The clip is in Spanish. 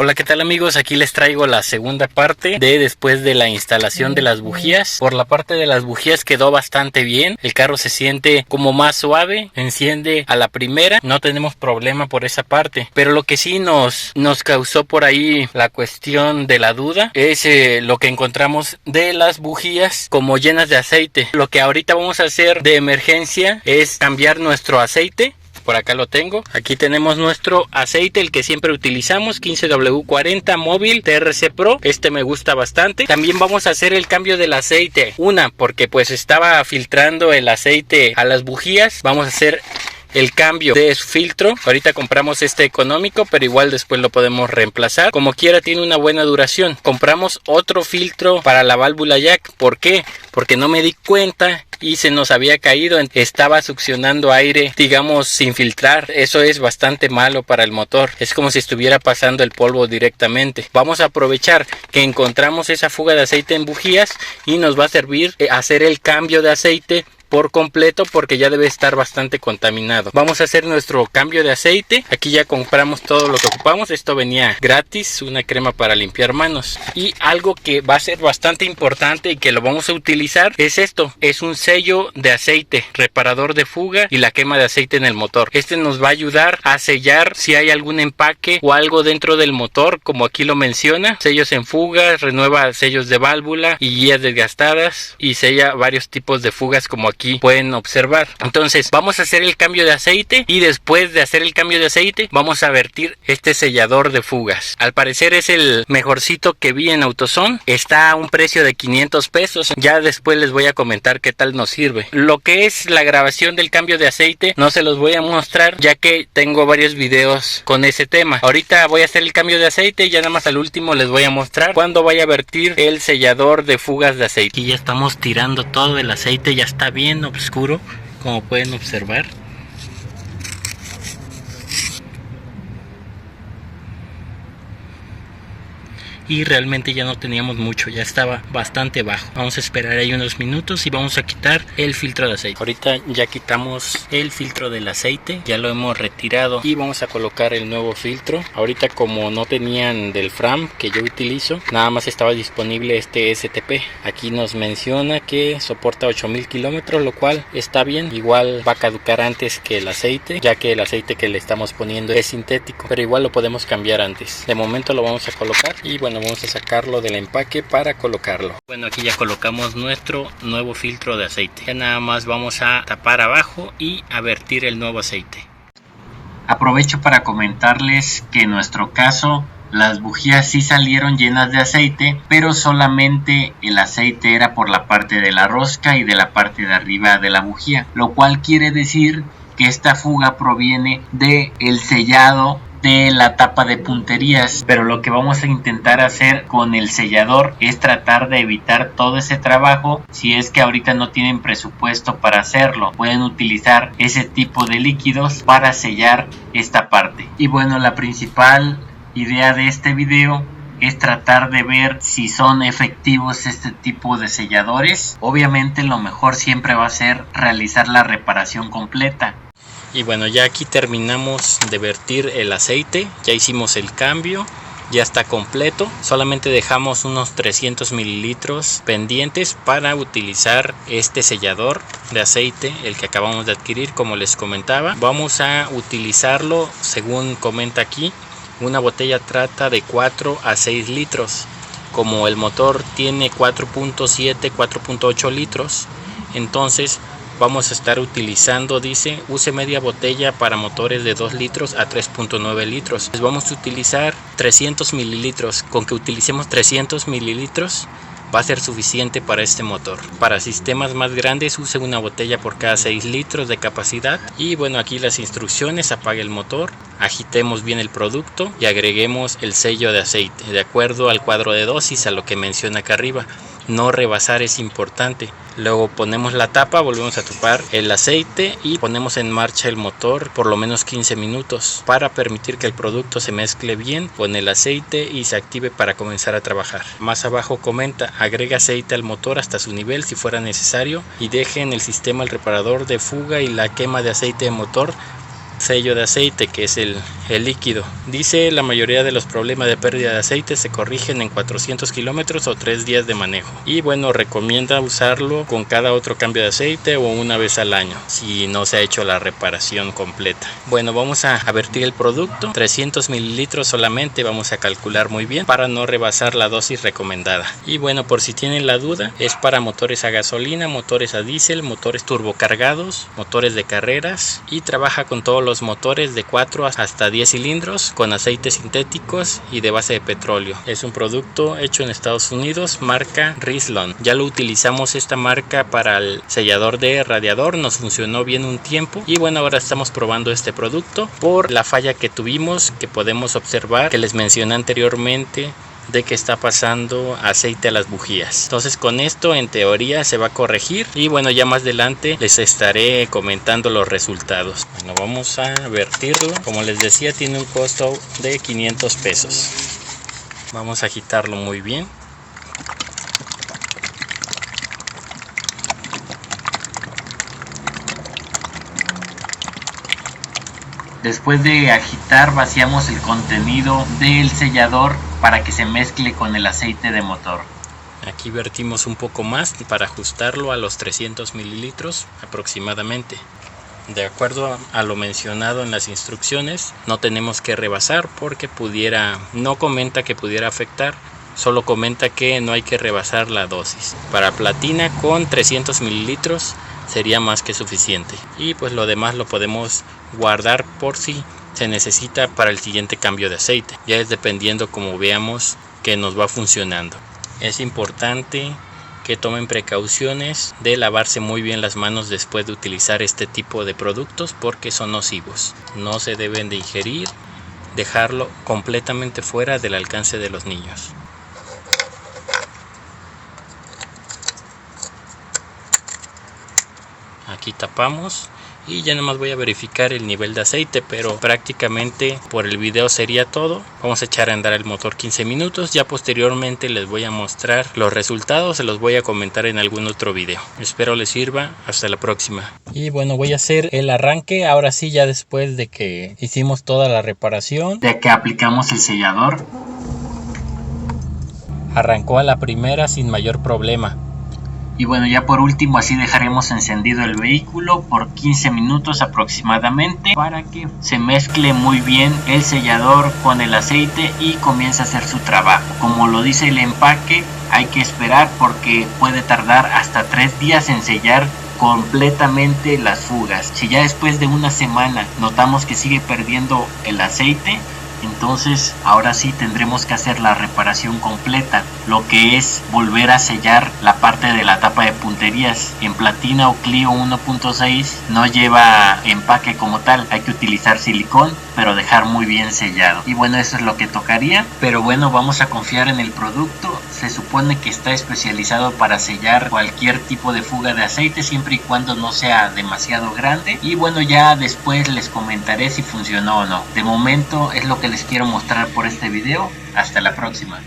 Hola, ¿qué tal amigos? Aquí les traigo la segunda parte de después de la instalación de las bujías. Por la parte de las bujías quedó bastante bien. El carro se siente como más suave, enciende a la primera, no tenemos problema por esa parte. Pero lo que sí nos causó por ahí la cuestión de la duda es lo que encontramos de las bujías como llenas de aceite. Lo que ahorita vamos a hacer de emergencia es cambiar nuestro aceite. Por acá lo tengo. Aquí tenemos nuestro aceite, el que siempre utilizamos, 15W40 móvil TRC Pro. Este me gusta bastante. También vamos a hacer el cambio del aceite. Porque pues estaba filtrando el aceite a las bujías. Vamos a hacer el cambio de su filtro. Ahorita compramos este económico, pero igual después lo podemos reemplazar. Como quiera, tiene una buena duración. Compramos otro filtro para la válvula jack. ¿Por qué? Porque no me di cuenta y se nos había caído, estaba succionando aire, digamos, sin filtrar. Eso es bastante malo para el motor, es como si estuviera pasando el polvo directamente. Vamos a aprovechar que encontramos esa fuga de aceite en bujías y nos va a servir hacer el cambio de aceite por completo, porque ya debe estar bastante contaminado. Vamos a hacer nuestro cambio de aceite. Aquí ya compramos todo lo que ocupamos. Esto venía gratis, una crema para limpiar manos. Y algo que va a ser bastante importante y que lo vamos a utilizar es esto. Es un sello de aceite, reparador de fuga y la quema de aceite en el motor. Este nos va a ayudar a sellar si hay algún empaque o algo dentro del motor, como aquí lo menciona. Sellos en fuga, renueva sellos de válvula y guías desgastadas y sella varios tipos de fugas, como aquí pueden observar. Entonces vamos a hacer el cambio de aceite y después de hacer el cambio de aceite vamos a vertir este sellador de fugas. Al parecer es el mejorcito que vi en AutoZone. Está a un precio de 500 pesos. Ya después les voy a comentar qué tal nos sirve. Lo que es la grabación del cambio de aceite no se los voy a mostrar, ya que tengo varios videos con ese tema. Ahorita voy a hacer el cambio de aceite y ya nada más al último les voy a mostrar cuando vaya a vertir el sellador de fugas de aceite. Y ya estamos tirando todo el aceite, ya está bien oscuro, como pueden observar. Y realmente ya no teníamos mucho, ya estaba bastante bajo. Vamos a esperar ahí unos minutos y vamos a quitar el filtro de aceite. Ahorita ya quitamos el filtro del aceite, ya lo hemos retirado y vamos a colocar el nuevo filtro. Ahorita, como no tenían del Fram que yo utilizo, nada más estaba disponible este STP. Aquí nos menciona que soporta 8000 kilómetros, lo cual está bien. Igual va a caducar antes que el aceite, ya que el aceite que le estamos poniendo es sintético, pero igual lo podemos cambiar antes. De momento lo vamos a colocar y bueno, vamos a sacarlo del empaque para colocarlo. Bueno, aquí ya colocamos nuestro nuevo filtro de aceite. Ya nada más vamos a tapar abajo y a vertir el nuevo aceite. Aprovecho para comentarles que en nuestro caso las bujías sí salieron llenas de aceite, pero solamente el aceite era por la parte de la rosca y de la parte de arriba de la bujía, lo cual quiere decir que esta fuga proviene del sellado de la tapa de punterías. Pero lo que vamos a intentar hacer con el sellador es tratar de evitar todo ese trabajo. Si es que ahorita no tienen presupuesto para hacerlo, pueden utilizar ese tipo de líquidos para sellar esta parte. Y bueno, la principal idea de este video es tratar de ver si son efectivos este tipo de selladores. Obviamente lo mejor siempre va a ser realizar la reparación completa. Y bueno, ya aquí terminamos de vertir el aceite, ya hicimos el cambio, ya está completo. Solamente dejamos unos 300 mililitros pendientes para utilizar este sellador de aceite, el que acabamos de adquirir, como les comentaba. Vamos a utilizarlo según comenta aquí. Una botella trata de 4 a 6 litros. Como el motor tiene 4.7, 4.8 litros, entonces vamos a estar utilizando, dice, use media botella para motores de 2 litros a 3.9 litros. Pues vamos a utilizar 300 mililitros. Con que utilicemos 300 mililitros va a ser suficiente para este motor. Para sistemas más grandes, use una botella por cada 6 litros de capacidad. Y bueno, aquí las instrucciones: apague el motor, agitemos bien el producto y agreguemos el sello de aceite de acuerdo al cuadro de dosis, a lo que menciona acá arriba. No rebasar es importante. Luego ponemos la tapa, volvemos a tapar el aceite y ponemos en marcha el motor por lo menos 15 minutos para permitir que el producto se mezcle bien con el aceite y se active para comenzar a trabajar. Más abajo comenta: agrega aceite al motor hasta su nivel si fuera necesario y deje en el sistema el reparador de fuga y la quema de aceite de motor sello de aceite, que es el líquido. Dice: la mayoría de los problemas de pérdida de aceite se corrigen en 400 kilómetros o 3 días de manejo. Y bueno, recomienda usarlo con cada otro cambio de aceite o una vez al año si no se ha hecho la reparación completa. Bueno, vamos a vertir el producto, 300 mililitros solamente, vamos a calcular muy bien para no rebasar la dosis recomendada. Y bueno, por si tienen la duda, es para motores a gasolina, motores a diésel, motores turbocargados, motores de carreras, y trabaja con todos los motores de 4 hasta 10 cilindros con aceites sintéticos y de base de petróleo. Es un producto hecho en Estados Unidos, marca Rislon. Ya lo utilizamos esta marca para el sellador de radiador, nos funcionó bien un tiempo, y bueno, ahora estamos probando este producto por la falla que tuvimos, que podemos observar, que les mencioné anteriormente, de que está pasando aceite a las bujías. Entonces con esto en teoría se va a corregir, y bueno, ya más adelante les estaré comentando los resultados. Bueno, vamos a vertirlo. Como les decía, tiene un costo de 500 pesos. Vamos a agitarlo muy bien. Después de agitar, vaciamos el contenido del sellador para que se mezcle con el aceite de motor. Aquí vertimos un poco más para ajustarlo a los 300 mililitros aproximadamente. De acuerdo a lo mencionado en las instrucciones, no tenemos que rebasar porque no comenta que pudiera afectar, solo comenta que no hay que rebasar la dosis. Para platina con 300 mililitros sería más que suficiente, y pues lo demás lo podemos guardar por si se necesita para el siguiente cambio de aceite. Ya es dependiendo como veamos que nos va funcionando. Es importante que tomen precauciones de lavarse muy bien las manos después de utilizar este tipo de productos, porque son nocivos. No se deben de ingerir, dejarlo completamente fuera del alcance de los niños. Aquí tapamos y ya nada más voy a verificar el nivel de aceite, pero prácticamente por el video sería todo. Vamos a echar a andar el motor 15 minutos, ya posteriormente les voy a mostrar los resultados, se los voy a comentar en algún otro video. Espero les sirva, hasta la próxima. Y bueno, voy a hacer el arranque ahora sí, ya después de que hicimos toda la reparación, de que aplicamos el sellador. Arrancó a la primera sin mayor problema. Y bueno, ya por último así dejaremos encendido el vehículo por 15 minutos aproximadamente para que se mezcle muy bien el sellador con el aceite y comience a hacer su trabajo. Como lo dice el empaque, hay que esperar porque puede tardar hasta 3 días en sellar completamente las fugas. Si ya después de una semana notamos que sigue perdiendo el aceite, entonces ahora sí tendremos que hacer la reparación completa, lo que es volver a sellar la parte de la tapa de punterías. En Platina o Clio 1.6 no lleva empaque como tal, hay que utilizar silicón, pero dejar muy bien sellado. Y bueno, eso es lo que tocaría, pero bueno, vamos a confiar en el producto. Se supone que está especializado para sellar cualquier tipo de fuga de aceite, siempre y cuando no sea demasiado grande. Y bueno, ya después les comentaré si funcionó o no. De momento es lo que les quiero mostrar por este video. Hasta la próxima.